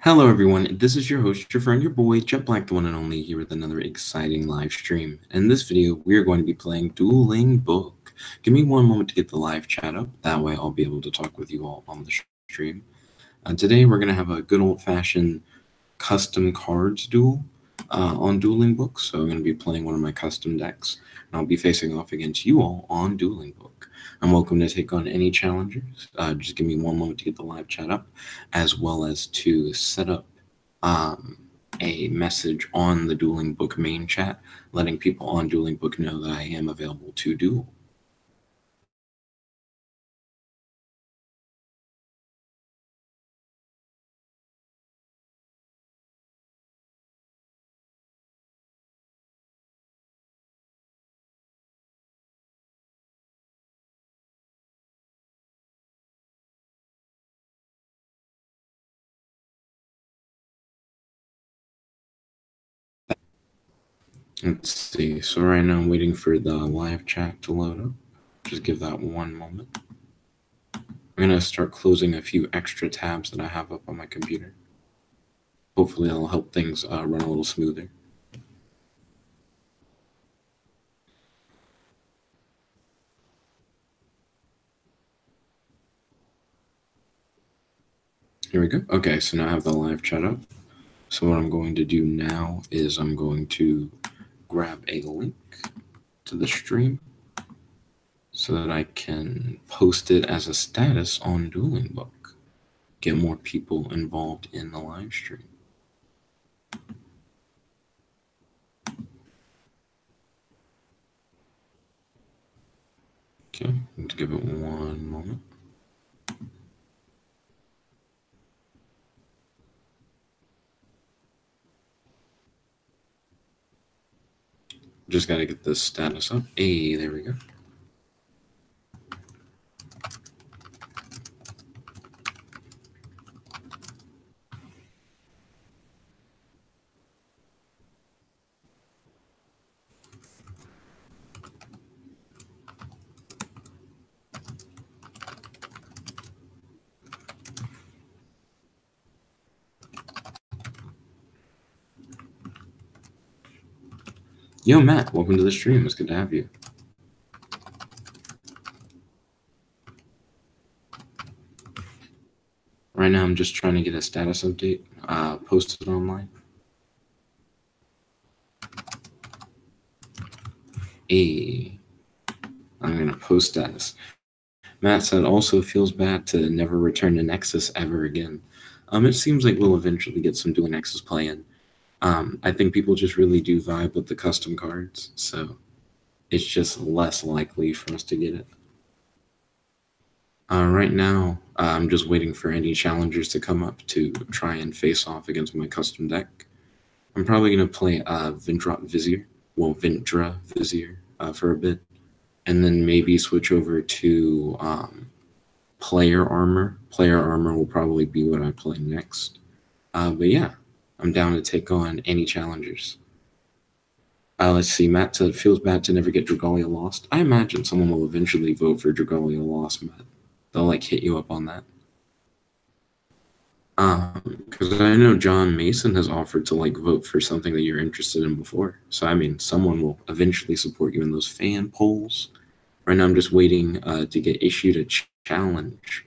Hello, everyone. This is your host, your friend, your boy, Jet Black, the one and only, here with another exciting live stream. In this video, we are going to be playing Dueling Book. Give me one moment to get the live chat up. That way, I'll be able to talk with you all on the stream. Today, we're going to have a good old-fashioned custom cards duel on Dueling Book. So I'm going to be playing one of my custom decks, and I'll be facing off against you all on Dueling Book. I'm welcome to take on any challengers. Just give me one moment to get the live chat up, as well as to set up a message on the Dueling Book main chat, letting people on Dueling Book know that I am available to duel. Let's see. So right now I'm waiting for the live chat to load up. Just give that one moment. I'm going to start closing a few extra tabs that I have up on my computer. Hopefully that'll help things run a little smoother. Here we go. Okay, so now I have the live chat up. So what I'm going to do now is I'm going to grab a link to the stream so that I can post it as a status on Dueling Book. Get more people involved in the live stream. Okay, let's give it one moment. Just got to get the status up. Hey, there we go. Yo, Matt, welcome to the stream. It's good to have you. Right now, I'm just trying to get a status update posted online. Hey, I'm going to post status. Matt said, also feels bad to never return to Nexus ever again. It seems like we'll eventually get some Dual Nexus play in. I think people just really do vibe with the custom cards, so it's just less likely for us to get it. Right now, I'm just waiting for any challengers to come up to try and face off against my custom deck. I'm probably going to play Vindra Vizier for a bit, and then maybe switch over to Player Armor. Player Armor will probably be what I play next. But yeah, I'm down to take on any challengers. Let's see, Matt said, feels bad to never get Dragalia lost. I imagine someone will eventually vote for Dragalia lost, Matt. They'll like hit you up on that. Because I know John Mason has offered to like vote for something that you're interested in before. So I mean, someone will eventually support you in those fan polls. Right now, I'm just waiting to get issued a challenge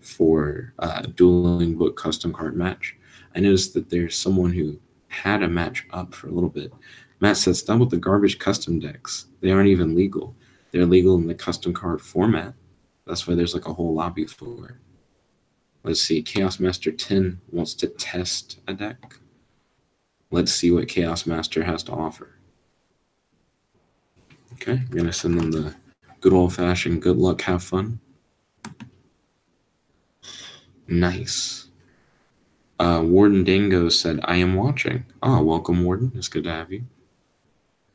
for Dueling Book custom card match. I noticed that there's someone who had a match up for a little bit. Matt says, stop with the garbage custom decks. They aren't even legal. They're legal in the custom card format. That's why there's like a whole lobby for it. Let's see, Chaos Master 10 wants to test a deck. Let's see what Chaos Master has to offer. Okay, I'm going to send them the good old-fashioned good luck, have fun. Nice. Warden Dango said, I am watching. Welcome, Warden. It's good to have you.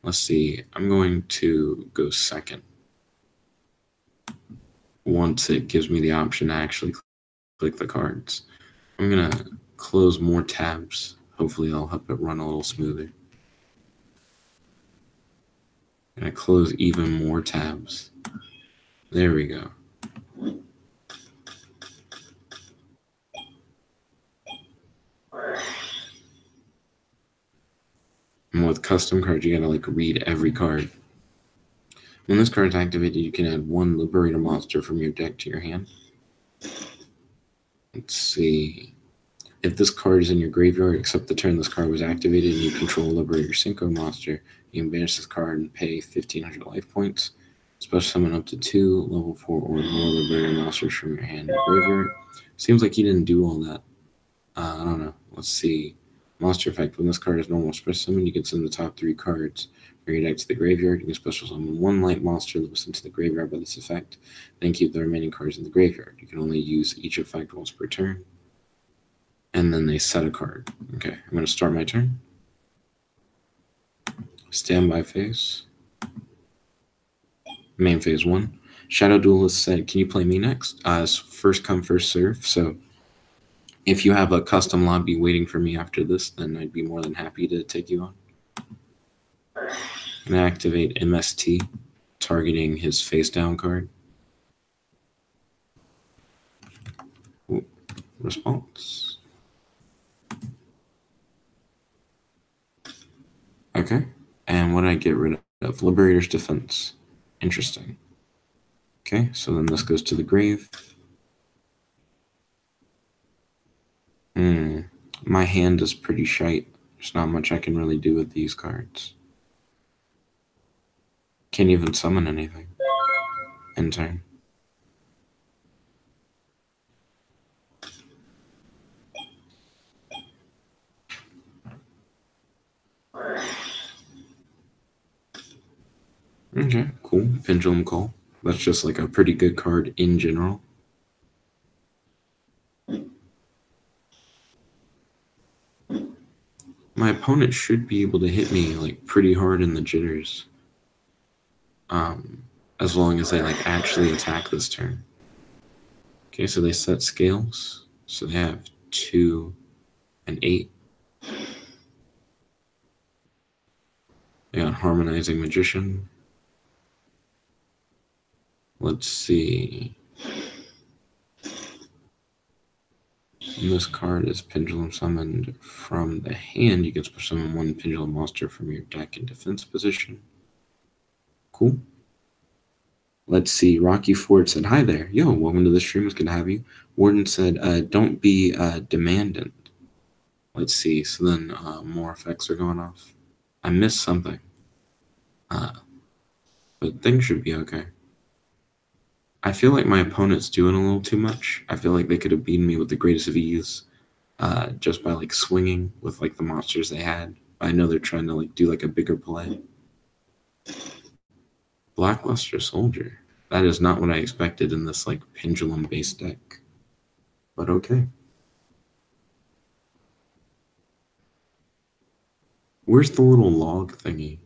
Let's see. I'm going to go second. Once it gives me the option to actually click the cards. I'm going to close more tabs. Hopefully that'll help it run a little smoother. I'm going to close even more tabs. There we go. with custom cards, you gotta like read every card. When this card is activated, you can add 1 Liberator monster from your deck to your hand. Let's see. If this card is in your graveyard, except the turn this card was activated and you control Liberator Synchro monster, you can banish this card and pay 1,500 life points. Special summon up to 2 level 4 or more Liberator monsters from your hand or graveyard. Seems like he didn't do all that. I don't know. Let's see. Monster effect. When this card is normal special summon, you can send the top 3 cards from your deck to the graveyard. You can special summon 1 light monster that was sent to the graveyard by this effect. Then keep the remaining cards in the graveyard. You can only use each effect once per turn. And then they set a card. Okay, I'm going to start my turn. Standby phase. Main phase 1. Shadow Duelist said, can you play me next? It's first come, first serve. So if you have a custom lobby waiting for me after this, then I'd be more than happy to take you on. And activate MST, targeting his face down card. Ooh, response. Okay, and what did I get rid of? Liberator's Defense. Interesting. Okay, so then this goes to the grave. My hand is pretty shite. There's not much I can really do with these cards. Can't even summon anything in turn. Okay, cool. Pendulum Call. That's just like a pretty good card in general. My opponent should be able to hit me like pretty hard in the jitters. As long as they like actually attack this turn. Okay, so they set scales. So they have 2 and 8. They got Harmonizing Magician. Let's see. When this card is pendulum summoned from the hand, you can summon 1 pendulum monster from your deck in defense position. Cool. Let's see. Rocky Ford said, hi there. Yo, welcome to the stream. It's good to have you. Warden said, don't be demandant. Let's see. So then more effects are going off. I missed something. But things should be okay. I feel like my opponent's doing a little too much. I feel like they could have beaten me with the greatest of ease just by like swinging with like the monsters they had. I know they're trying to like do like a bigger play. Blackluster Soldier. That is not what I expected in this like pendulum based deck. But okay. Where's the little log thingy?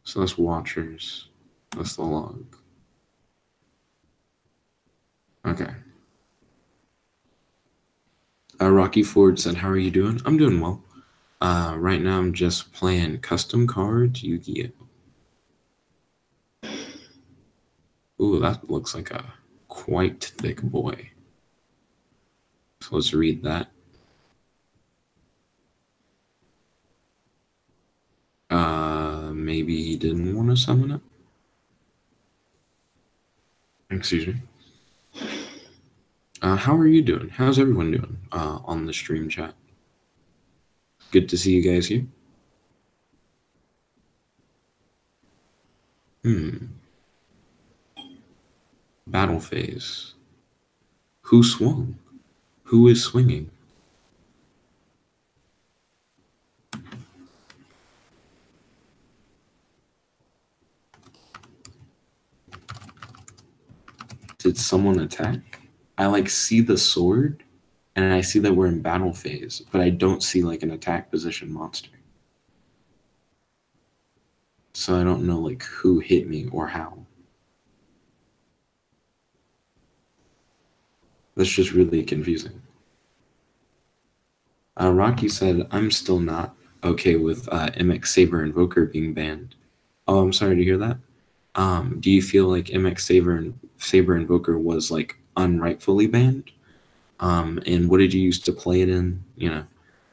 So that's watchers. That's the log. Okay. Rocky Ford said, how are you doing? I'm doing well. Right now I'm just playing custom cards, Yu-Gi-Oh. Ooh, that looks like a quite thick boy. So let's read that. Maybe he didn't want to summon it. Excuse me. How are you doing? How's everyone doing on the stream chat? Good to see you guys here. Battle phase. Who swung? Who is swinging? Did someone attack? I like see the sword and I see that we're in battle phase, but I don't see like an attack position monster. So I don't know like who hit me or how. That's just really confusing. Rocky said, I'm still not okay with MX Saber Invoker being banned. Oh, I'm sorry to hear that. Do you feel like MX Saber Invoker was like unrightfully banned? And what did you use to play it in? You know,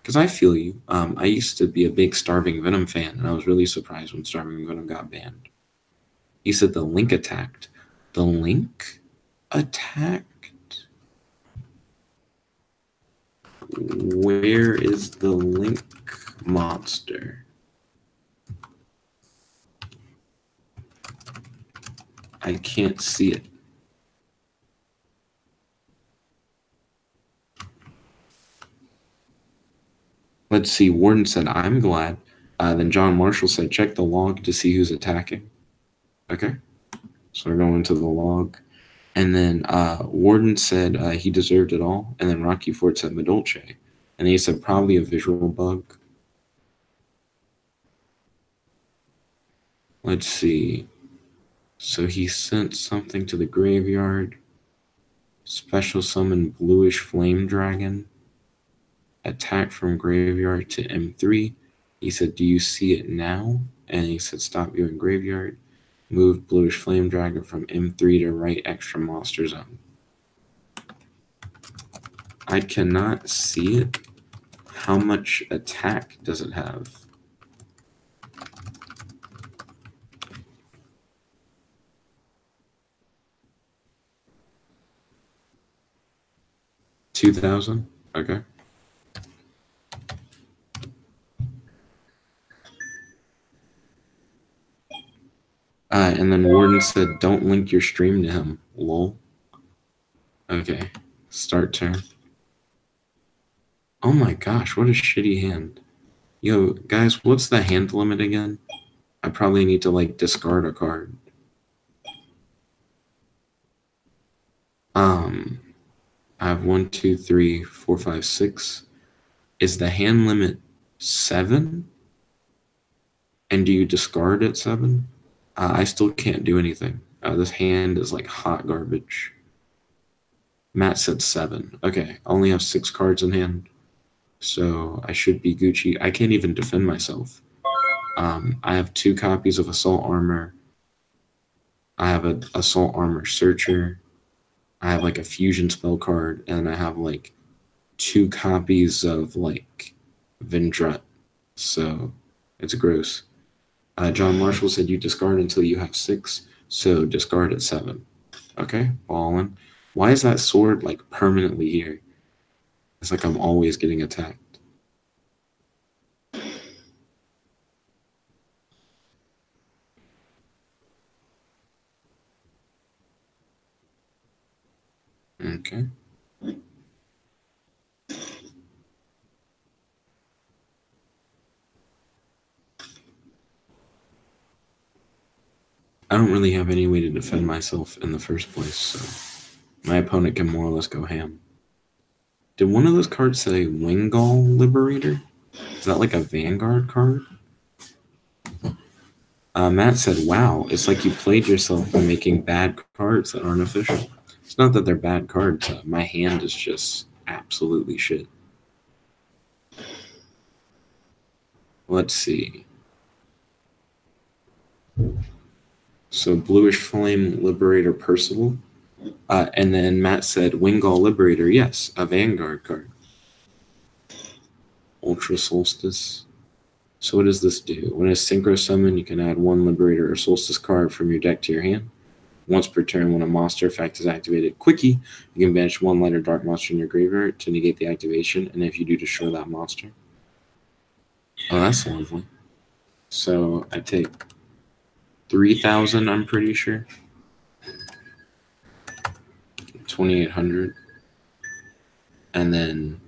Because I feel you. I used to be a big Starving Venom fan, and I was really surprised when Starving Venom got banned. He said the Link attacked. The Link attacked? Where is the Link monster? I can't see it. Let's see. Warden said, I'm glad. Then John Marshall said, check the log to see who's attacking. Okay. So we're going to the log. And then Warden said he deserved it all. And then Rocky Ford said Medolce. And he said probably a visual bug. Let's see. So he sent something to the graveyard. Special summon bluish flame dragon. Attack from graveyard to M3. He said, do you see it now? And he said, stop viewing graveyard. Move bluish flame dragon from M3 to right extra monster zone. I cannot see it. How much attack does it have? $2,000? Okay. And then Warden said, don't link your stream to him. Lol. Okay. Start turn. Oh my gosh, what a shitty hand. Yo, guys, what's the hand limit again? I probably need to, like, discard a card. I have 1, 2, 3, 4, 5, 6. Is the hand limit 7? And do you discard at 7? I still can't do anything. This hand is like hot garbage. Matt said 7. Okay, I only have 6 cards in hand. So I should be Gucci. I can't even defend myself. I have 2 copies of Assault Armor. I have an Assault Armor Searcher. I have like a fusion spell card, and I have like 2 copies of like Vendrut. So it's gross. John Marshall said you discard until you have 6, so discard at 7. Okay, ballin'. Why is that sword like permanently here? It's like I'm always getting attacked. Okay. I don't really have any way to defend myself in the first place, so my opponent can more or less go ham. Did one of those cards say Wingull Liberator? Is that like a Vanguard card? Matt said, wow, it's like you played yourself by making bad cards that aren't official. It's not that they're bad cards. My hand is just absolutely shit. Let's see. So Bluish Flame Liberator Percival. And then Matt said Wingull Liberator. Yes, a Vanguard card. Ultra Solstice. So what does this do? When it's Synchro Summon, you can add 1 Liberator or Solstice card from your deck to your hand. Once per turn, when a monster effect is activated, Quickie, you can banish 1 light or dark monster in your graveyard to negate the activation, and if you do, destroy that monster. Oh, that's lovely. So I take 3,000, I'm pretty sure. 2,800. And then,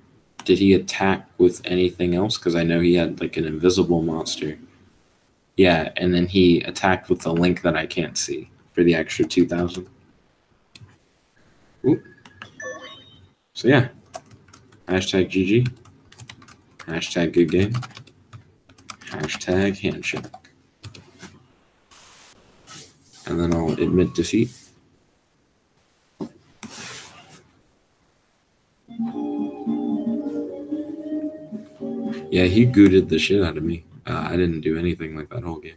did he attack with anything else? Because I know he had like an invisible monster. Yeah, and then he attacked with the link that I can't see for the extra 2,000. So yeah, hashtag GG, hashtag good game, hashtag handshake. And then I'll admit defeat. Yeah, he gooted the shit out of me. I didn't do anything like that whole game.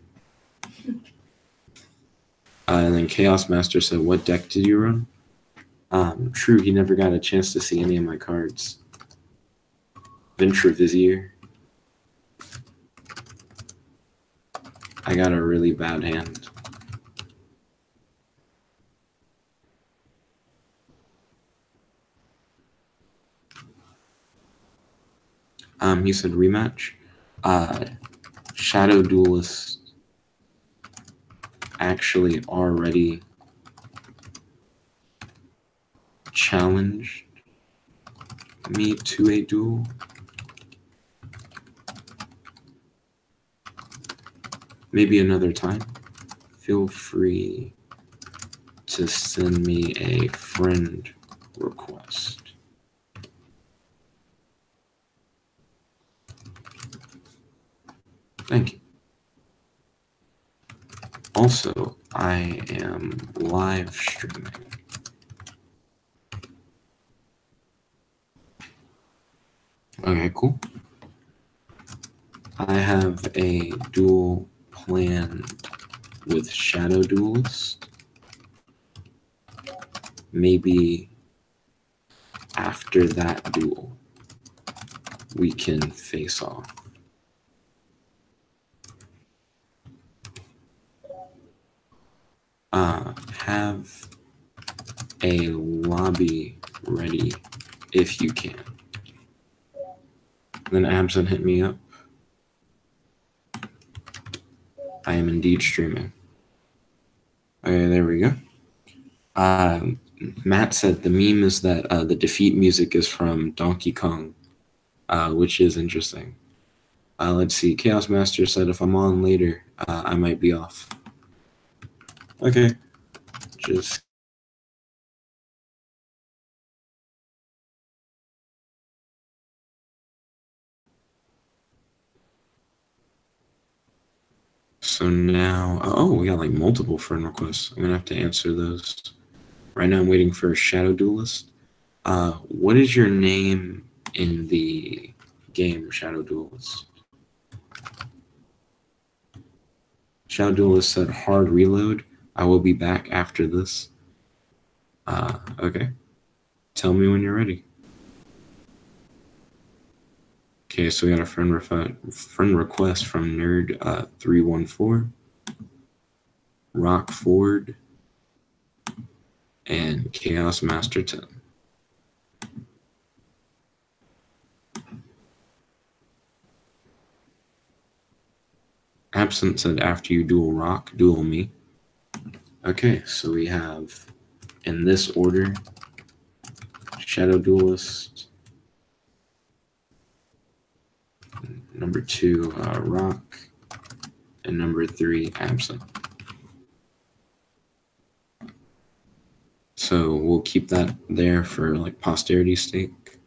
And then Chaos Master said, what deck did you run? True, he never got a chance to see any of my cards. Vizier. I got a really bad hand. He said rematch. Shadow Duelist actually already challenged me to a duel. Maybe another time. Feel free to send me a friend request. Thank you. Also, I am live streaming. Okay, cool. I have a duel planned with Shadow Duelist. Maybe after that duel, we can face off. Have a lobby ready if you can. Then Absent hit me up. I am indeed streaming. Okay, there we go. Matt said the meme is that the defeat music is from Donkey Kong, which is interesting. Let's see. Chaos Master said if I'm on later, I might be off. Okay. Just so now, oh, we got like multiple friend requests. I'm gonna have to answer those. Right now, I'm waiting for a Shadow Duelist. What is your name in the game, Shadow Duelist? Shadow Duelist said hard reload. I will be back after this. Okay. Tell me when you're ready. Okay, so we got a friend request from Nerd 314, Rock Ford, and Chaos Master 10. Absent said after you duel Rock, duel me. Okay, so we have in this order Shadow Duelist, number 2 Rock, and number 3 Absent. So we'll keep that there for like posterity's sake.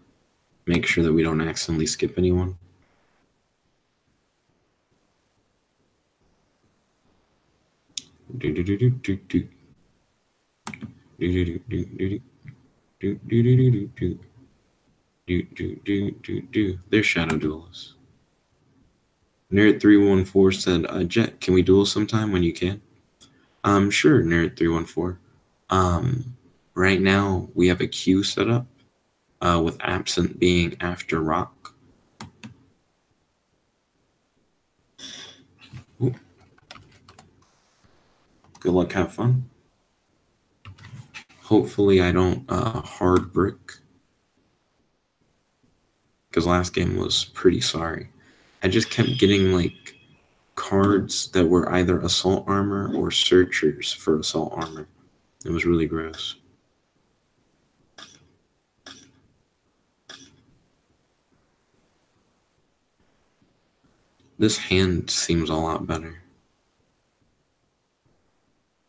Make sure that we don't accidentally skip anyone. There's Shadow Duelist. Nerd 314 said, Jet, can we duel sometime when you can? Sure, Nerd 314. Right now we have a queue set up, with Absent being after Rock. Ooh. Good luck, have fun. Hopefully I don't hard brick, because last game was pretty sorry. I just kept getting like cards that were either assault armor or searchers for assault armor. It was really gross. This hand seems a lot better.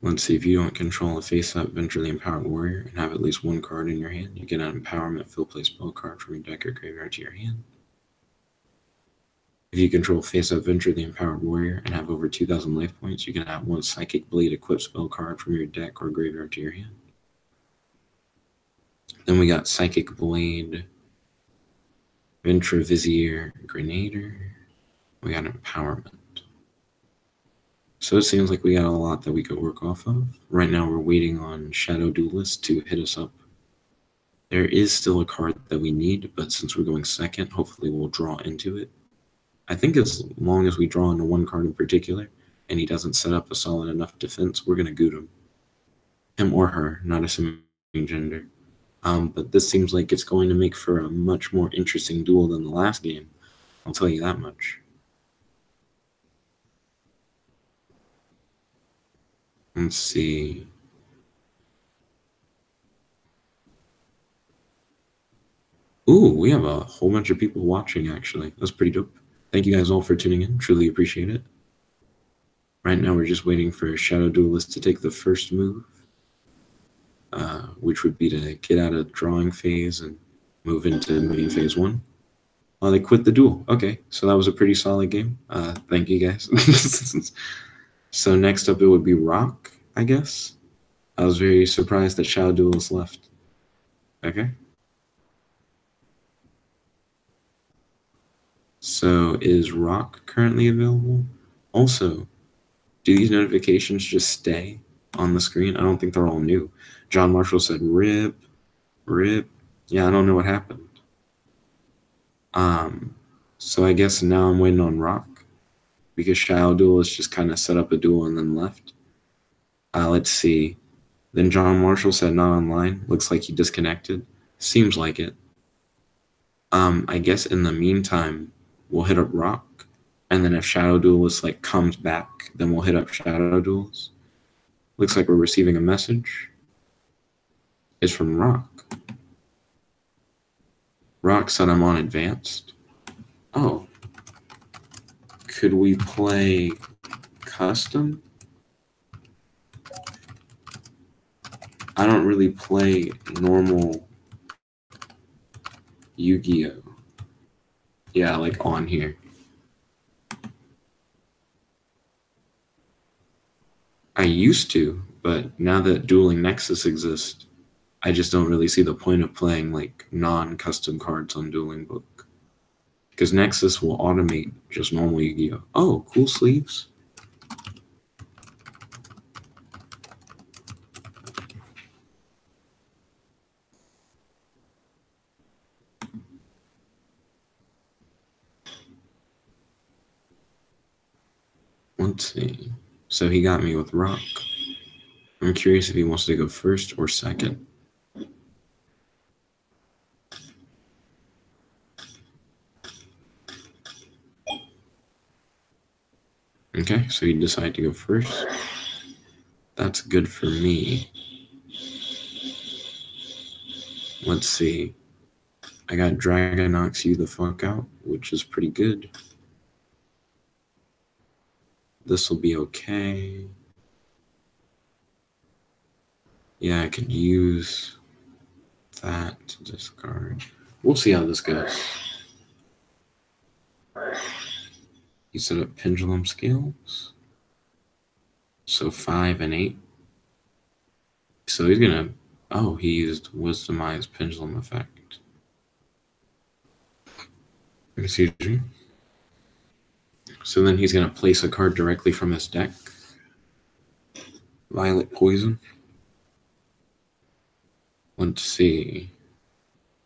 Let's see, if you don't control a face-up venturely empowered warrior and have at least one card in your hand, you get an empowerment fill play spell card from your deck or graveyard to your hand. If you control face-up venturely empowered warrior and have over 2,000 life points, you can add one Psychic Blade equipped spell card from your deck or graveyard to your hand. Then we got Psychic Blade, Vizier, Grenader. We got empowerment. So it seems like we got a lot that we could work off of. Right now we're waiting on Shadow Duelist to hit us up. There is still a card that we need, but since we're going second, hopefully we'll draw into it. I think as long as we draw into one card in particular, and he doesn't set up a solid enough defense, we're going to goot him. Him or her, not assuming gender. But this seems like it's going to make for a much more interesting duel than the last game. I'll tell you that much. Let's see. Ooh, we have a whole bunch of people watching, actually. That's pretty dope. Thank you guys all for tuning in. Truly appreciate it. Right now, we're just waiting for Shadow Duelist to take the first move, which would be to get out of drawing phase and move into main phase 1. Oh, they quit the duel. Okay, so that was a pretty solid game. Thank you, guys. So next up, it would be Rock, I guess. I was very surprised that Shadow Duelist left. Okay. So is Rock currently available? Also, do these notifications just stay on the screen? I don't think they're all new. John Marshall said, rip. Yeah, I don't know what happened. So I guess now I'm waiting on Rock because Shadow Duelist just kind of set up a duel and then left. Let's see. Then John Marshall said not online. Looks like he disconnected. Seems like it. I guess in the meantime, we'll hit up Rock, and then if Shadow Duelist like comes back, then we'll hit up Shadow Duels. Looks like we're receiving a message. It's from Rock. Rock said I'm on advanced. Oh. Could we play custom? I don't really play normal Yu-Gi-Oh. Yeah, like on here. I used to, but now that Dueling Nexus exists, I just don't really see the point of playing like non-custom cards on Dueling Book. Because Nexus will automate just normal Yu-Gi-Oh. Oh, cool sleeves. Let's see. So he got me with Rock. I'm curious if he wants to go first or second. Okay, so he decided to go first. That's good for me. Let's see. I got Dragon knocks you the fuck out, which is pretty good. This will be okay. Yeah, I could use that to discard. We'll see how this goes. He set up pendulum scales. So 5 and 8. So he's gonna, oh, he used Wisdomized Pendulum Effect. Excuse me. So then he's gonna place a card directly from his deck. Violet Poison. Let's see.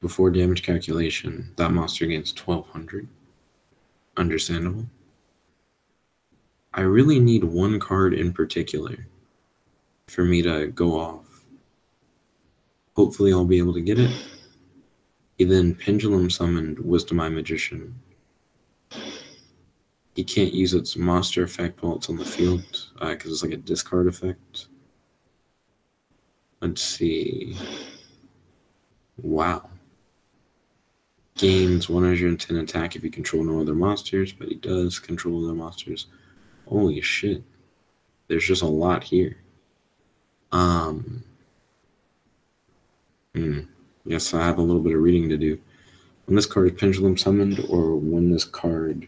Before damage calculation, that monster gains 1200. Understandable. I really need one card in particular for me to go off. Hopefully I'll be able to get it. He then Pendulum summoned Wisdom Eye Magician. He can't use its monster effect while it's on the field because it's like a discard effect. Let's see. Wow. Gains 110 attack if you control no other monsters, but he does control other monsters. Holy shit. There's just a lot here. Yes, I have a little bit of reading to do. When this card is Pendulum summoned, or when this card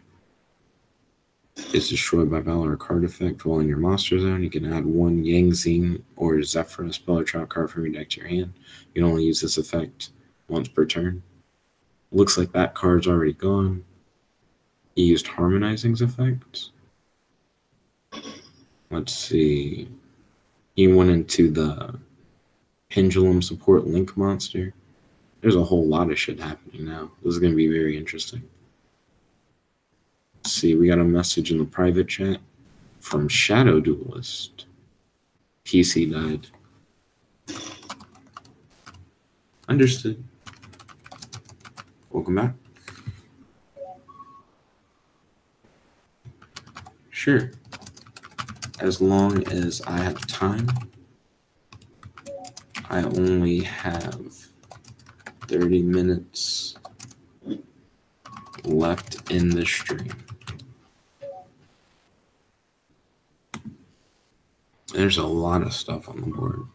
is destroyed by Valor or card effect while in your monster zone, you can add one Yangzing or Zephyr spell or trap card from your deck to your hand. You can only use this effect once per turn. Looks like that card's already gone. He used Harmonizing's effect. Let's see. He went into the Pendulum support Link monster. There's a whole lot of shit happening now. This is going to be very interesting. Let's see, we got a message in the private chat from Shadow Duelist. PC died. Understood. Welcome back. Sure. As long as I have time. I only have 30 minutes left in the stream. There's a lot of stuff on the board.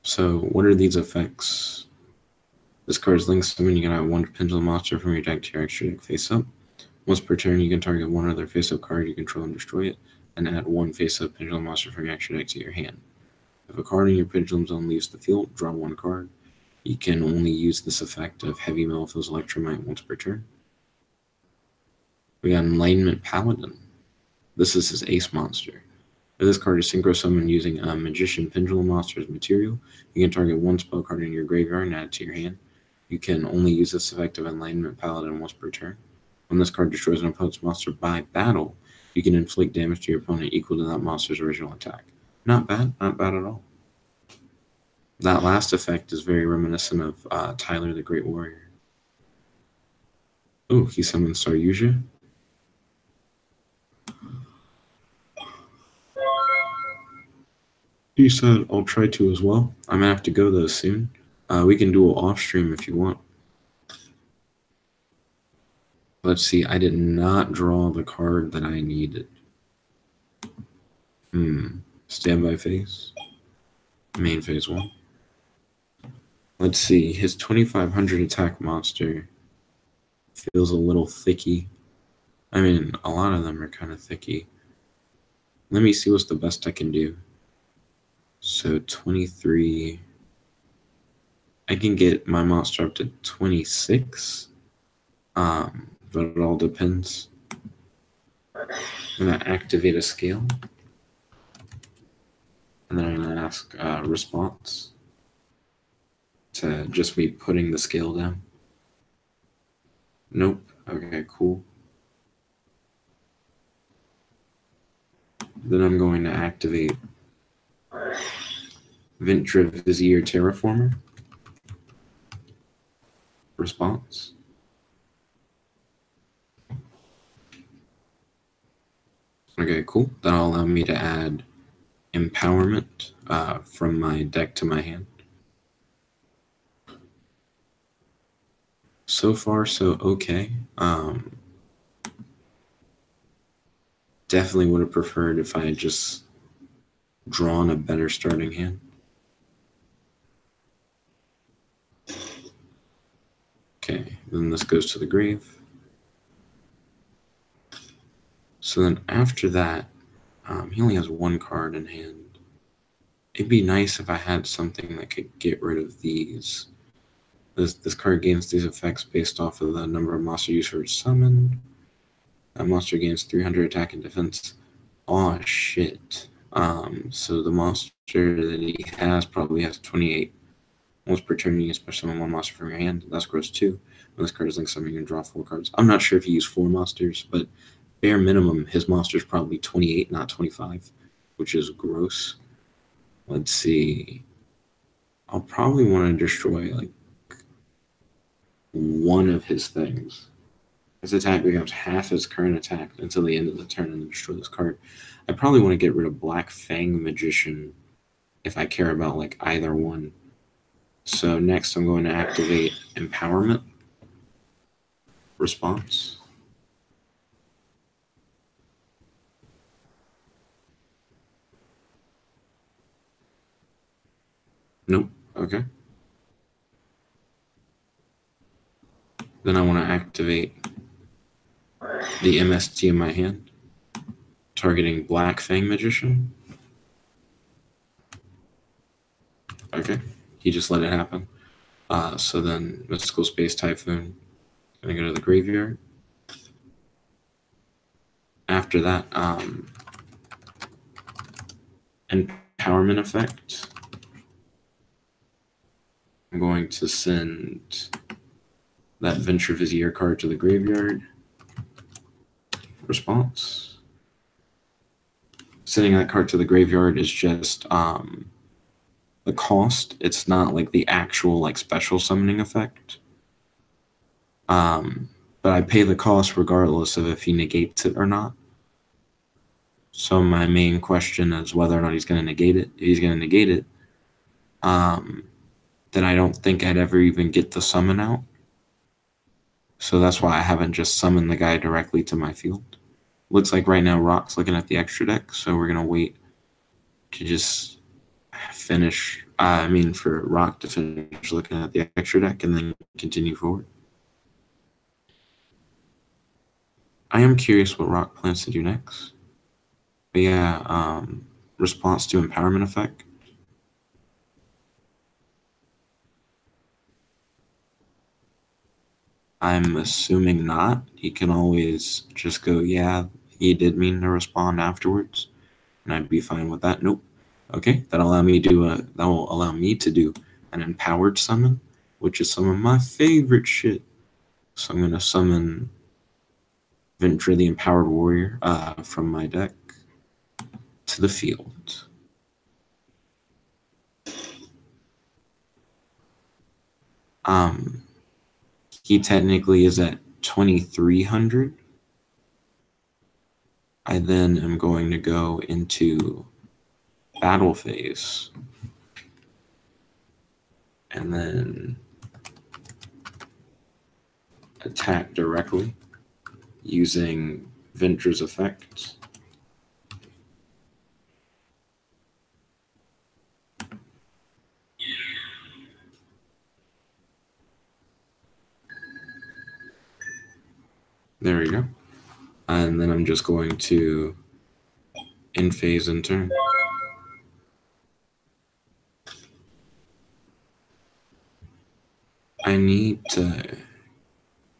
So what are these effects? This card is linked summon. You can have one pendulum monster from your deck to your extra deck face up. Once per turn, you can target one other face up card you control and destroy it, and add one face up pendulum monster from your extra deck to your hand. If a card in your pendulum zone leaves the field, draw one card. You can only use this effect of Heavy Metal-Fill's Electromite once per turn. We got Enlightenment Paladin. This is his ace monster. If this card is synchro summoned using a Magician Pendulum monster as material, you can target one spell card in your graveyard and add it to your hand. You can only use this effect of Enlightenment Paladin once per turn. When this card destroys an opponent's monster by battle, you can inflict damage to your opponent equal to that monster's original attack. Not bad, not bad at all. That last effect is very reminiscent of Tyler the Great Warrior. Oh, he summoned Saryuja. He said, I'll try to as well. I'm gonna have to go though soon. We can duel off stream if you want. Let's see, I did not draw the card that I needed. Standby phase. Main phase 1. Let's see, his 2500 attack monster feels a little thicky. I mean, a lot of them are kind of thicky. Let me see what's the best I can do. So 23. I can get my monster up to 26. But it all depends. I'm going to activate a scale. And then I'm going to ask response to just me putting the scale down. Nope. Okay, cool. Then I'm going to activate Ventra Vizier Terraformer. Response. Okay, cool. That'll allow me to add Empowerment from my deck to my hand. So far, so okay. Definitely would have preferred if I had just drawn a better starting hand. Okay, then this goes to the grave. So then after that, he only has one card in hand. It'd be nice if I had something that could get rid of these. This card gains these effects based off of the number of monster users summoned. That monster gains 300 attack and defense. Oh shit. So the monster that he has probably has 28. Once per turn, you can special summon one monster from your hand. That's gross 2. When this card is linked summon, you can draw 4 cards. I'm not sure if he used 4 monsters, but bare minimum, his monster is probably 28, not 25, which is gross. Let's see. I'll probably want to destroy like one of his things. His attack becomes half his current attack until the end of the turn and then destroy this card. I probably want to get rid of Black Fang Magician if I care about like either one. So next I'm going to activate Empowerment. Response. Nope. Okay. Then I want to activate the MST in my hand, targeting Black Fang Magician. Okay. He just let it happen. So then Mystical Space Typhoon. Gonna go to the graveyard. After that, Empowerment effect. I'm going to send that Venture Vizier card to the graveyard. Response. Sending that card to the graveyard is just the cost. It's not like the actual like special summoning effect. But I pay the cost regardless of if he negates it or not. So my main question is whether or not he's going to negate it. If he's going to negate it, then I don't think I'd ever even get the summon out. So that's why I haven't just summoned the guy directly to my field. Looks like right now Rock's looking at the extra deck, so we're going to wait to just finish, for Rock to finish looking at the extra deck and then continue forward. I am curious what Rock plans to do next. But yeah, response to empowerment effect. I'm assuming not. He can always just go, yeah, he did mean to respond afterwards, and I'd be fine with that. Nope. Okay, that'll allow me to do an empowered summon, which is some of my favorite shit. So I'm gonna summon Venture the Empowered Warrior from my deck to the field. He technically is at 2300. I then am going to go into battle phase and then attack directly using Venture's effect. There we go. And then I'm just going to end phase and turn. I need to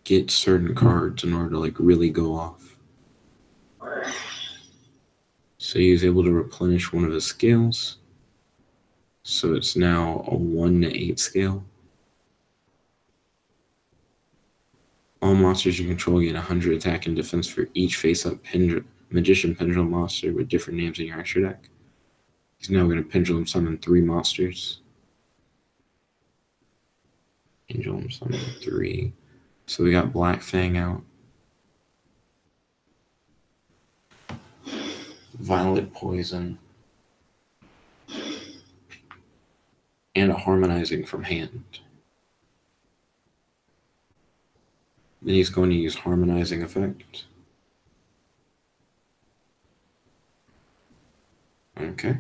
get certain cards in order to like really go off. So he's able to replenish one of his scales. So it's now a 1 to 8 scale. All monsters you control gain 100 attack and defense for each face-up Magician Pendulum monster with different names in your extra deck. He's now going to Pendulum Summon 3 monsters. Pendulum Summon 3. So we got Black Fang out. Violet Poison. And a Harmonizing from hand. Then he's going to use Harmonizing effect. Okay.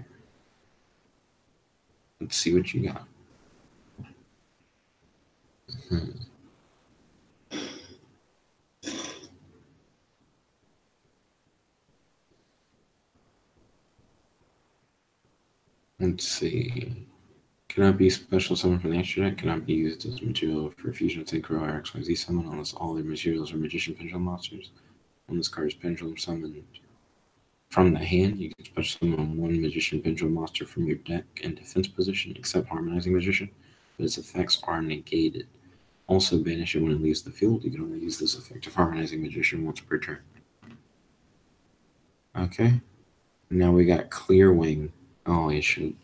Let's see what you got. Let's see. Cannot be special summon from the extra deck. Cannot be used as material for fusion of Synchro or XYZ summon unless all their materials are Magician Pendulum monsters. When this card is Pendulum summoned from the hand, you can special summon 1 Magician Pendulum monster from your deck in defense position, except Harmonizing Magician, but its effects are negated. Also banish it when it leaves the field. You can only use this effect of Harmonizing Magician once per turn. Okay. Now we got Clear Wing. Oh, it should.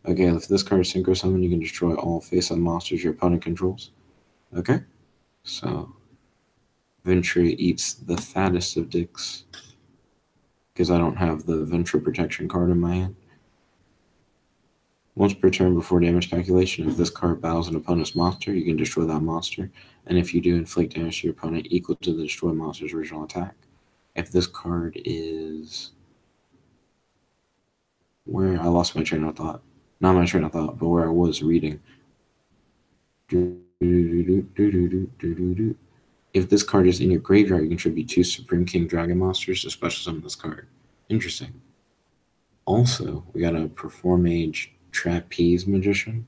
Okay, if this card is Synchro Summon, you can destroy all face-up monsters your opponent controls. Okay, so Venture eats the fattest of dicks because I don't have the Venture Protection card in my hand. Once per turn before damage calculation, if this card battles an opponent's monster, you can destroy that monster, and if you do, inflict damage to your opponent equal to the destroyed monster's original attack. If this card is... Where I lost my train of thought. Not my train of thought, but where I was reading. If this card is in your graveyard, you contribute 2 Supreme King Dragon monsters to special summon this card. Interesting. Also, we got a Perform Mage Trapeze Magician.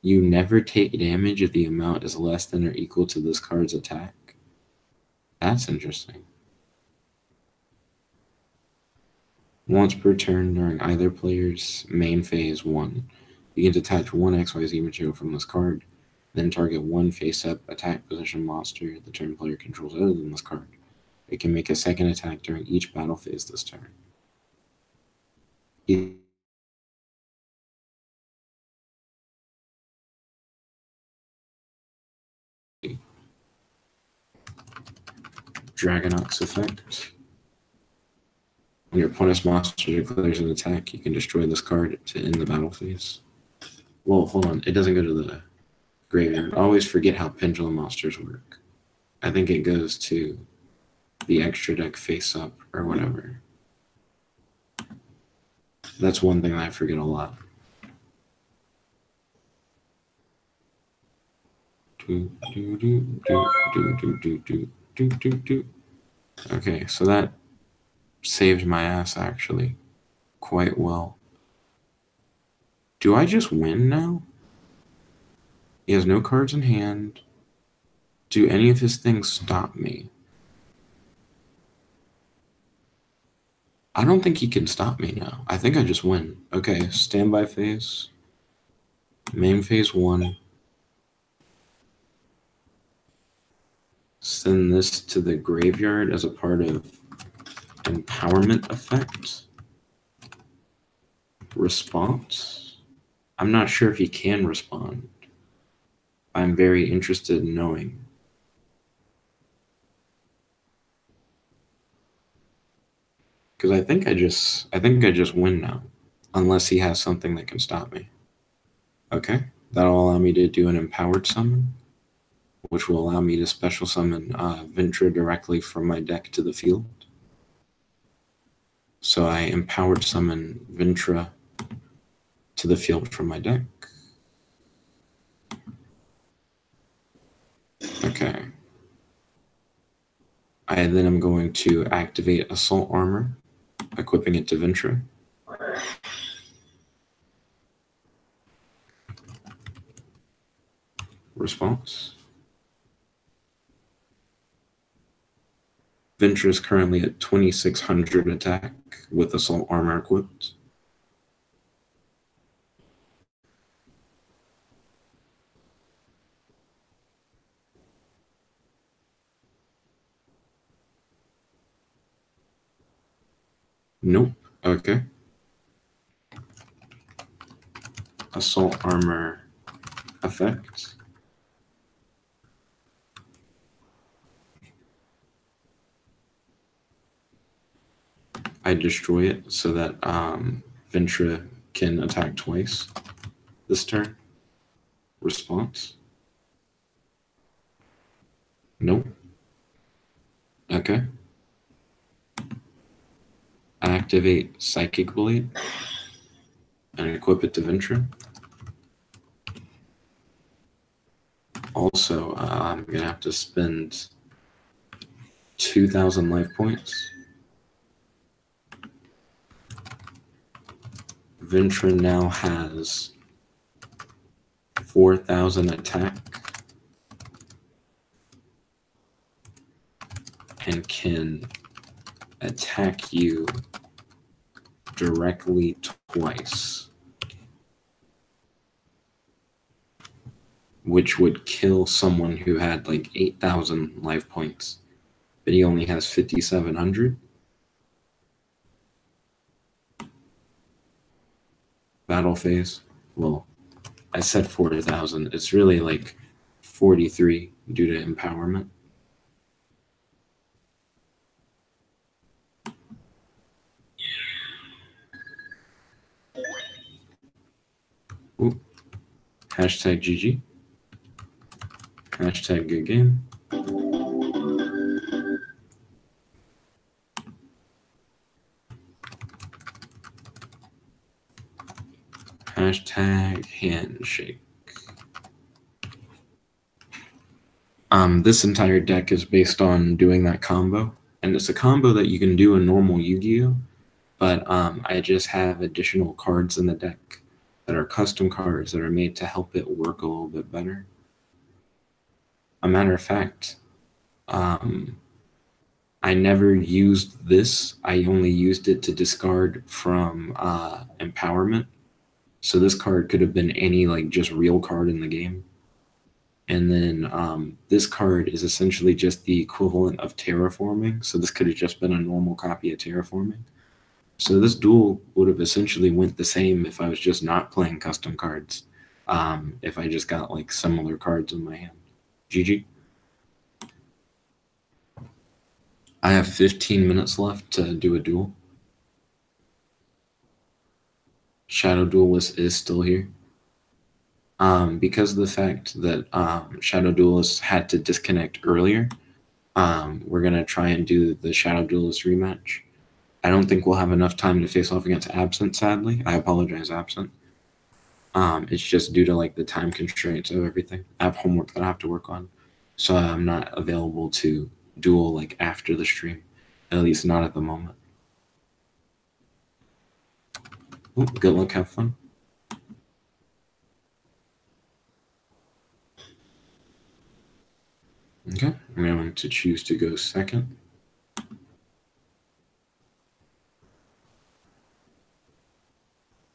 You never take damage if the amount is less than or equal to this card's attack. That's interesting. Once per turn during either player's main phase 1. You can detach one XYZ material from this card, then target one face-up attack position monster the turn player controls other than this card. It can make a second attack during each battle phase this turn. Dragonox effect. When your opponent's monster declares an attack, you can destroy this card to end the battle phase. Well, hold on. It doesn't go to the graveyard. I always forget how pendulum monsters work. I think it goes to the extra deck face up or whatever. That's one thing that I forget a lot. Okay, so that saved my ass actually quite well. Do I just win now? He has no cards in hand. Do any of his things stop me? I don't think he can stop me now. I think I just win. Okay, standby phase. Main phase 1. Send this to the graveyard as a part of empowerment effect. Response. I'm not sure if he can respond. I'm very interested in knowing. Because I think I just win now, unless he has something that can stop me. Okay, that'll allow me to do an empowered summon, which will allow me to special summon Ventra directly from my deck to the field. So I empowered summon Ventra to the field from my deck. Okay. I then am going to activate Assault Armor, equipping it to Ventra. Response. Ventra is currently at 2600 attack with Assault Armor equipped. Nope. Okay. Assault Armor effect. I destroy it so that Ventra can attack twice this turn. Response. Nope. Okay. Activate Psychic Blade and equip it to Ventra. Also, I'm going to have to spend 2,000 life points. Ventra now has 4,000 attack and can attack you directly twice, which would kill someone who had like 8,000 life points, but he only has 5,700. Battle phase. Well, I said 4,000. It's really like 43 due to empowerment. Ooh. Hashtag GG. Hashtag good game. Hashtag handshake. This entire deck is based on doing that combo, and it's a combo that you can do in normal Yu-Gi-Oh, but I just have additional cards in the deck that are custom cards that are made to help it work a little bit better. A matter of fact, I never used this. I only used it to discard from empowerment So this card could have been any like just real card in the game. And then this card is essentially just the equivalent of terraforming. So this could have just been a normal copy of terraforming. So this duel would have essentially went the same if I was just not playing custom cards. If I just got like similar cards in my hand. GG. I have 15 minutes left to do a duel. Shadow Duelist is still here. Because of the fact that Shadow Duelist had to disconnect earlier, we're going to try and do the Shadow Duelist rematch. I don't think we'll have enough time to face off against Absent, sadly. I apologize, Absent. It's just due to like the time constraints of everything. I have homework that I have to work on, so I'm not available to duel like after the stream, at least not at the moment. Ooh, good luck, have fun. Okay, I'm going to choose to go second.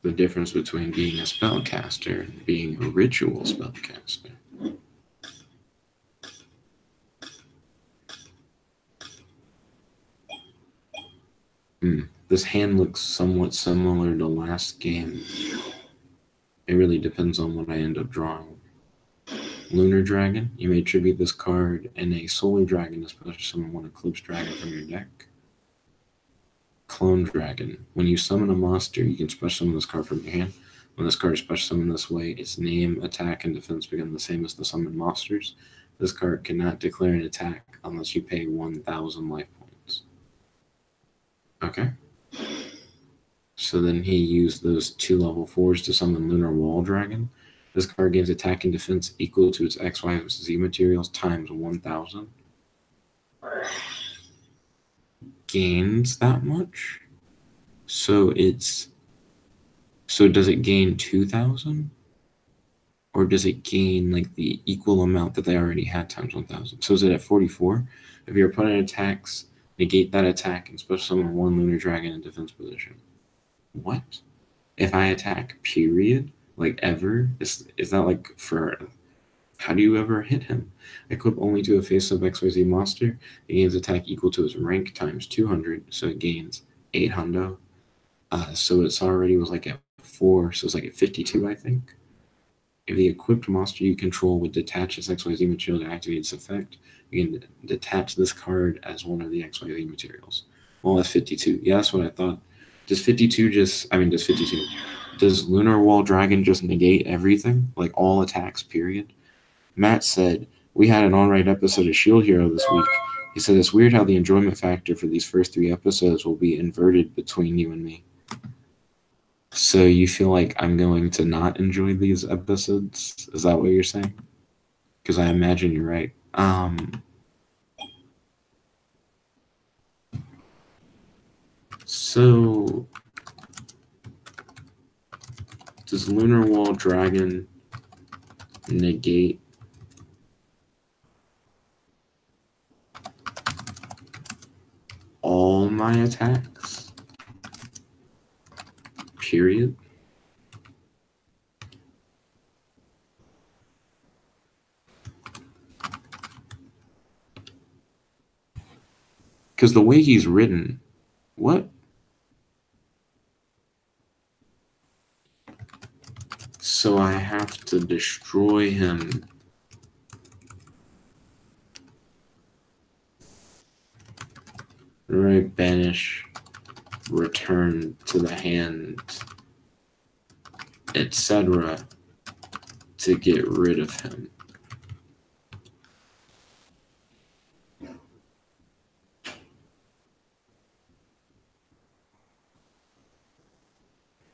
The difference between being a spellcaster and being a ritual spellcaster. This hand looks somewhat similar to last game. It really depends on what I end up drawing. Lunar Dragon. You may tribute this card and a Solar Dragon to special summon one Eclipse Dragon from your deck. Clone Dragon. When you summon a monster, you can special summon this card from your hand. When this card is special summoned this way, its name, attack, and defense become the same as the summoned monsters. This card cannot declare an attack unless you pay 1,000 life points. Okay. So then he used those 2 level 4s to summon Lunar Wall Dragon. This card gains attack and defense equal to its X, Y, Z materials times 1,000. Gains that much? So does it gain 2,000? Or does it gain like the equal amount that they already had times 1,000? So is it at 44? If your opponent attacks, negate that attack and special summon 1 Lunar Dragon in defense position. What? If I attack, period? Like ever? Is that like for... How do you ever hit him? Equip only to a face-up XYZ monster. It gains attack equal to its rank times 200, so it gains 800. So it's already was like at 4, so it's like at 52, I think. If the equipped monster you control would detach its XYZ material to activate its effect, you can detach this card as one of the XYZ materials. Well, that's 52. Yeah, that's what I thought. Does 52 does Lunar Wall Dragon just negate everything? Like all attacks, period? Matt said, we had an on-right episode of Shield Hero this week. He said, it's weird how the enjoyment factor for these first 3 episodes will be inverted between you and me. So you feel like I'm going to not enjoy these episodes? Is that what you're saying? Because I imagine you're right. So does Lunar Wall Dragon negate all my attacks? Period. Because the way he's written, what? So I have to destroy him. Right, banish, return to the hand, etc. to get rid of him.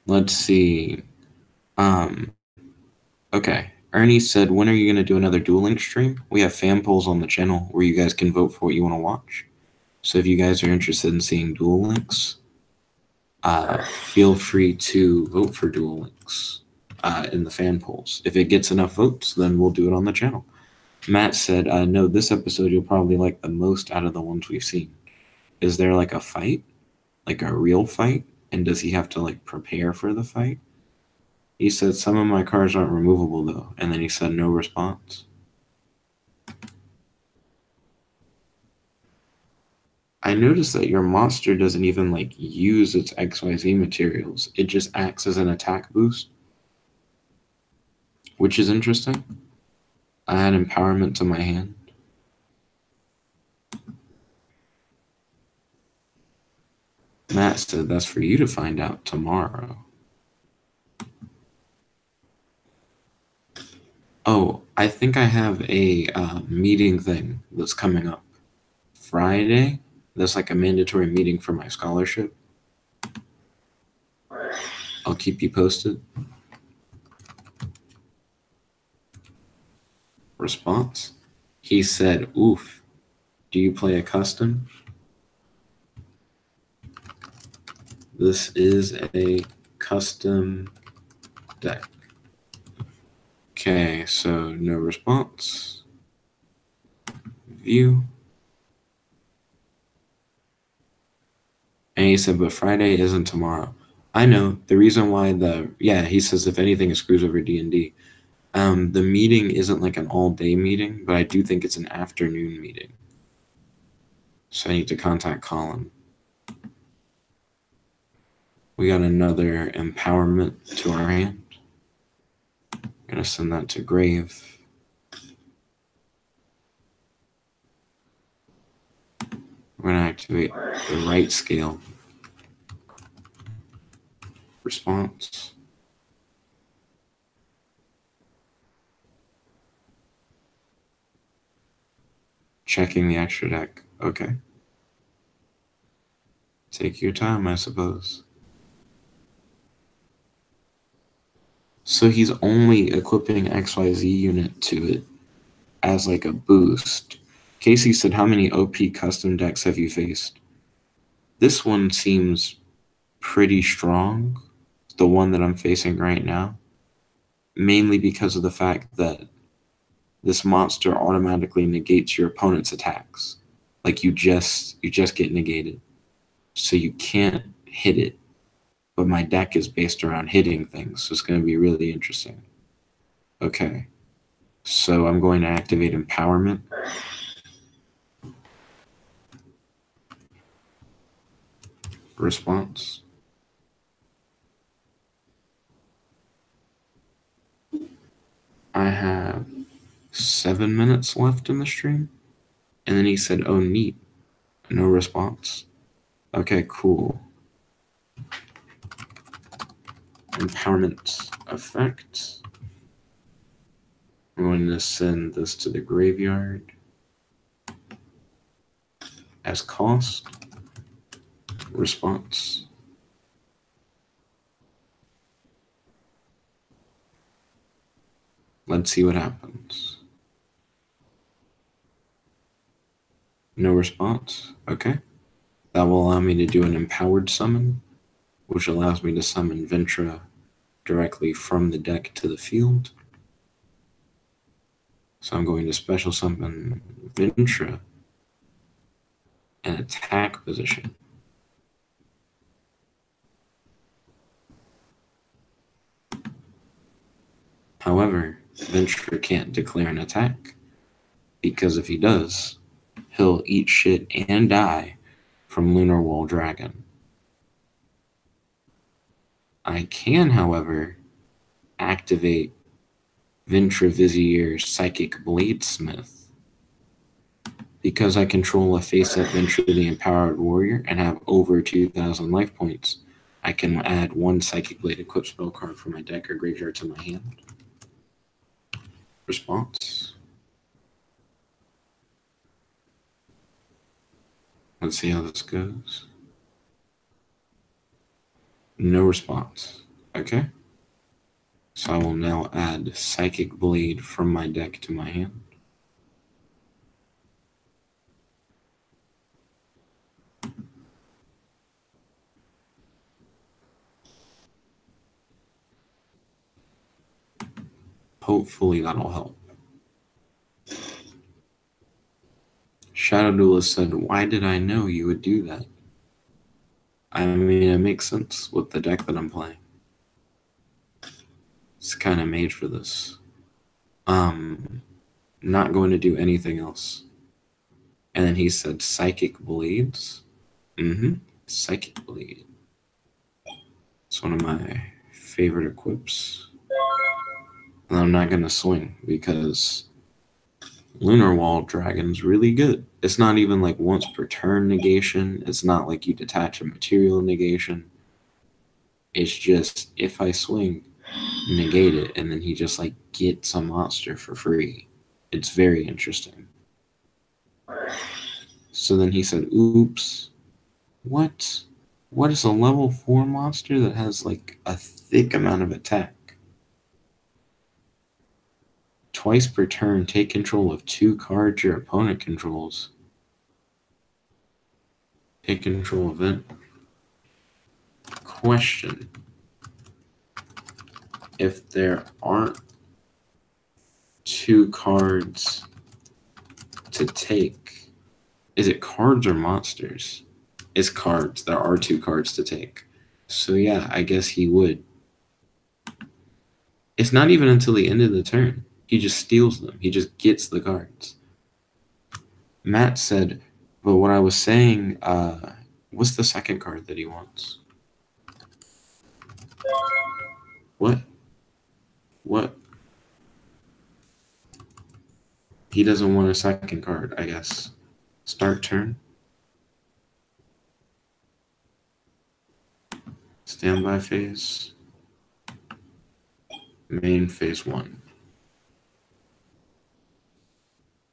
Let's see. Okay. Ernie said, when are you going to do another Dueling stream? We have fan polls on the channel where you guys can vote for what you want to watch. So if you guys are interested in seeing Duel Links, feel free to vote for Duel Links in the fan polls. If it gets enough votes, then we'll do it on the channel. Matt said, no, this episode you'll probably like the most out of the ones we've seen. Is there like a fight? Like a real fight? And does he have to like prepare for the fight? He said, some of my cards aren't removable, though. And then he said, no response. I noticed that your monster doesn't even, like, use its XYZ materials. It just acts as an attack boost, which is interesting. I add empowerment to my hand. Matt said, that's for you to find out tomorrow. Oh, I think I have a meeting thing that's coming up Friday. That's like a mandatory meeting for my scholarship. I'll keep you posted. Response. He said, oof, do you play a custom? This is a custom deck. Okay, so no response. View. And he said, but Friday isn't tomorrow. I know. The reason why he says if anything, it screws over D&D. The meeting isn't like an all-day meeting, but I do think it's an afternoon meeting. So I need to contact Colin. We got another empowerment to our hand. I'm going to send that to Grave. We're going to activate the right scale. Response. Checking the extra deck. Okay. Take your time, I suppose. So he's only equipping XYZ unit to it as like a boost. Casey said, how many OP custom decks have you faced? This one seems pretty strong, the one that I'm facing right now, mainly because of the fact that this monster automatically negates your opponent's attacks. Like you just get negated. So you can't hit it. But my deck is based around hitting things, so it's going to be really interesting. Okay. So I'm going to activate empowerment. Response. I have 7 minutes left in the stream. And then he said, oh, neat. No response. Okay, cool. Empowerment effect. I'm going to send this to the graveyard as cost. Response. Let's see what happens. No response. Okay. That will allow me to do an empowered summon, which allows me to summon Ventra directly from the deck to the field. So I'm going to special summon Ventra in attack position. However, Ventra can't declare an attack, because if he does, he'll eat shit and die from Lunar Wall Dragon. I can, however, activate Ventra Vizier's Psychic Bladesmith. Because I control a face-up Ventra the Empowered Warrior and have over 2,000 life points, I can add 1 Psychic Blade equipped spell card from my deck or graveyard to my hand. Response. Let's see how this goes. No response. Okay. So I will now add Psychic Blade from my deck to my hand. Hopefully that'll help. Shadow Duelist said, why did I know you would do that? I mean, it makes sense with the deck that I'm playing. It's kind of made for this. Not going to do anything else. And then he said Psychic Blades. Psychic Blade. It's one of my favorite equips. And I'm not going to swing because Lunar Wall Dragon's really good. It's not even like once per turn negation. It's not like you detach a material negation. It's just if I swing, negate it, and then he just like gets a monster for free. It's very interesting. So then he said, oops, what is a level 4 monster that has like a thick amount of attack? Twice per turn, take control of 2 cards your opponent controls. Take control event. Question. If there aren't 2 cards to take, is it cards or monsters? It's cards. There are 2 cards to take. So yeah, I guess he would. It's not even until the end of the turn. He just steals them. He just gets the cards. Matt said, but what I was saying, what's the second card that he wants? What? He doesn't want a second card, I guess. Start turn. Standby phase. Main phase 1.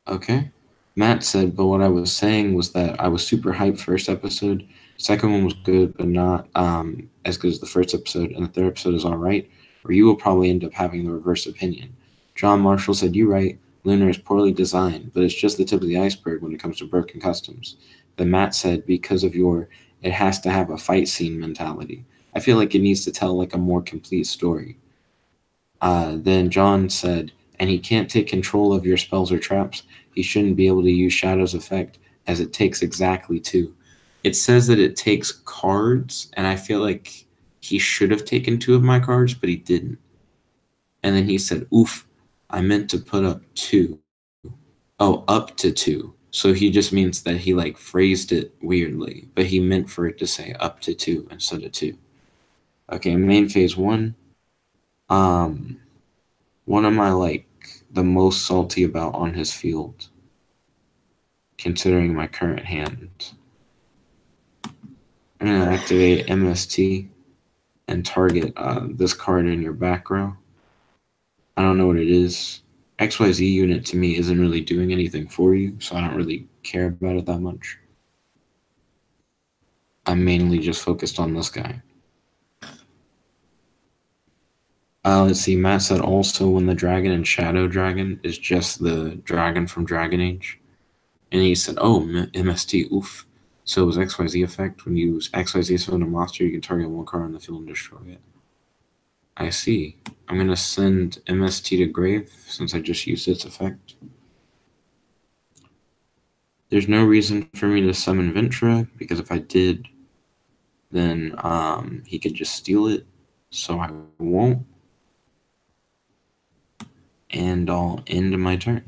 Okay. Matt said, but what I was saying was that I was super hyped first episode. Second one was good, but not as good as the first episode. And the third episode is all right, or you will probably end up having the reverse opinion. John Marshall said, you're right. Lunar is poorly designed, but it's just the tip of the iceberg when it comes to broken customs. Then Matt said, because of your it has to have a fight scene mentality. I feel like it needs to tell like a more complete story. Then John said, and he can't take control of your spells or traps. He shouldn't be able to use Shadow's effect as it takes exactly 2. It says that it takes cards, and I feel like he should have taken 2 of my cards, but he didn't. And then he said, oof, I meant to put up 2. Oh, up to 2. So he just means that he like phrased it weirdly, but he meant for it to say up to 2 instead of 2. Okay, main phase 1. What am I like the most salty about on his field, considering my current hand? I'm going to activate MST and target this card in your back row. I don't know what it is. XYZ unit to me isn't really doing anything for you, so I don't really care about it that much. I'm mainly just focused on this guy. Let's see, Matt said also when the dragon in Shadow Dragon is just the dragon from Dragon Age. And he said, oh, MST, oof. So it was XYZ effect. When you use XYZ summon a monster, you can target 1 card on the field and destroy it. I see. I'm going to send MST to Grave since I just used its effect. There's no reason for me to summon Ventra, because if I did, then he could just steal it. So I won't. And I'll end my turn.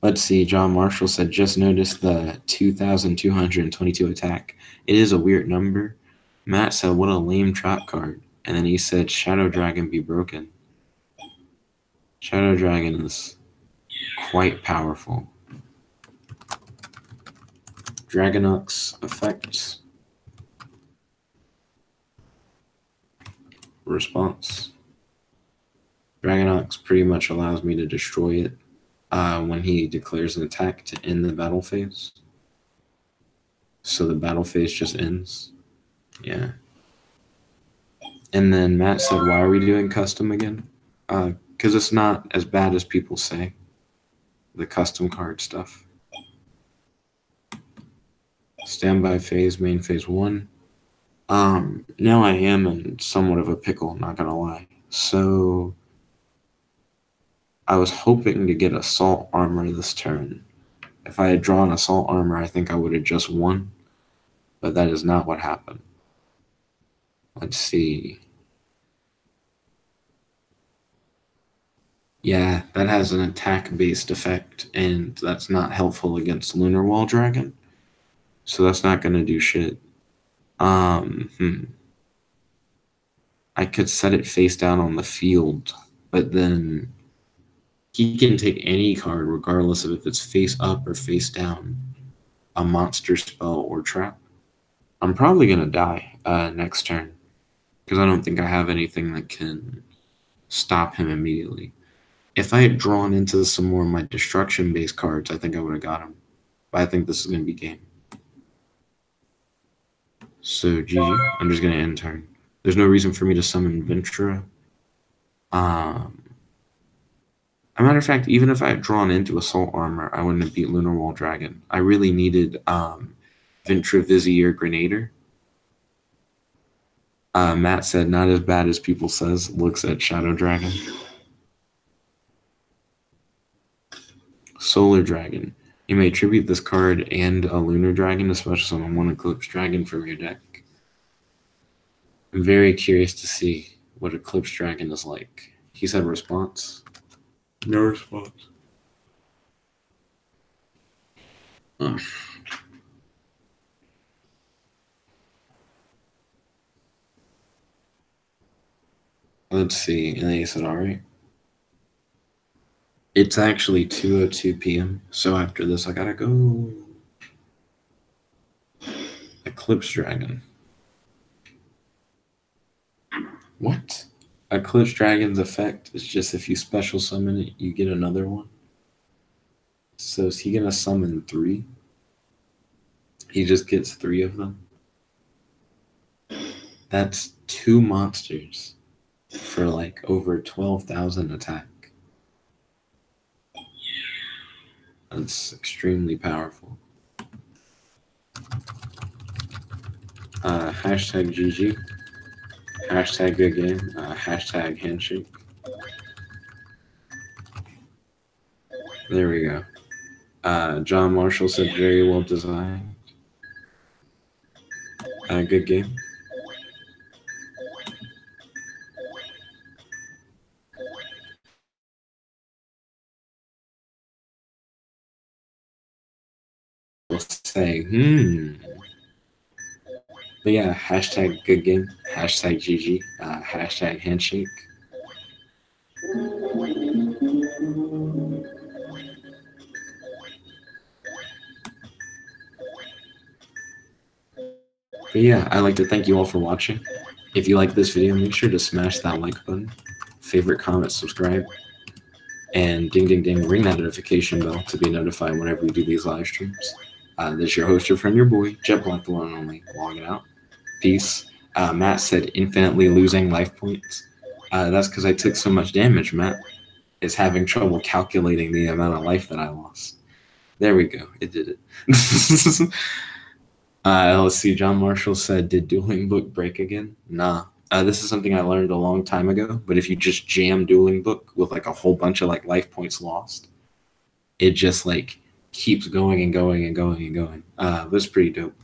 Let's see, John Marshall said, just noticed the 2,222 attack. It is a weird number. Matt said, what a lame trap card. And then he said, Shadow Dragon be broken. Shadow Dragon is quite powerful. Dragonux effects. Response. Dragonux pretty much allows me to destroy it when he declares an attack to end the battle phase. So the battle phase just ends. Yeah. And then Matt said, why are we doing custom again? Because it's not as bad as people say. The custom card stuff. Standby phase, main phase 1. Now I am in somewhat of a pickle, not gonna lie. So I was hoping to get Assault Armor this turn. If I had drawn Assault Armor, I think I would have just won. But that is not what happened. Let's see. Yeah, that has an attack-based effect, and that's not helpful against Lunar Wall Dragon. So that's not going to do shit. I could set it face down on the field, but then he can take any card, regardless of if it's face up or face down, a monster spell or trap. I'm probably going to die next turn, because I don't think I have anything that can stop him immediately. If I had drawn into some more of my destruction-based cards, I think I would have got him. But I think this is going to be game. So GG. I'm just going to end turn. There's no reason for me to summon Ventura. A matter of fact, even if I had drawn into Assault Armor, I wouldn't have beat Lunar Wall Dragon. I really needed Ventura Vizier Grenader. Matt said, not as bad as people says. Looks at Shadow Dragon. Solar Dragon. You may tribute this card and a Lunar Dragon, especially on one Eclipse Dragon from your deck. I'm very curious to see what Eclipse Dragon is like. He said response. No response. Let's see. And then he said, all right. It's actually 2:02 p.m. So after this, I gotta go. Eclipse Dragon. What? Eclipse Dragon's effect is just if you special summon it, you get another one. So is he gonna summon 3? He just gets 3 of them. That's 2 monsters for like over 12,000 attack. That's extremely powerful. Hashtag GG. Hashtag good game. Hashtag handshake. There we go. John Marshall said very well designed. Good game. We'll say, But yeah, hashtag good game. Hashtag GG. Hashtag handshake. But yeah, I'd like to thank you all for watching. If you like this video, make sure to smash that like button, favorite, comment, subscribe, and ding, ding, ding, ring that notification bell to be notified whenever we do these live streams. This is your host, your friend, your boy, JetBlack, the one and only, logging out. Peace. Matt said infinitely losing life points. That's because I took so much damage. Matt is having trouble calculating the amount of life that I lost. There we go. It did it. Let's see. John Marshall said, did Dueling Book break again? Nah. This is something I learned a long time ago, but if you just jam Dueling Book with like a whole bunch of like life points lost, it just like keeps going and going and going and going. That's pretty dope.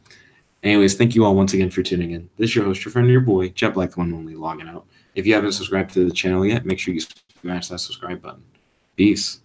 Anyways, thank you all once again for tuning in. This is your host, your friend, your boy, JetBlack, the one and only, logging out. If you haven't subscribed to the channel yet, make sure you smash that subscribe button. Peace.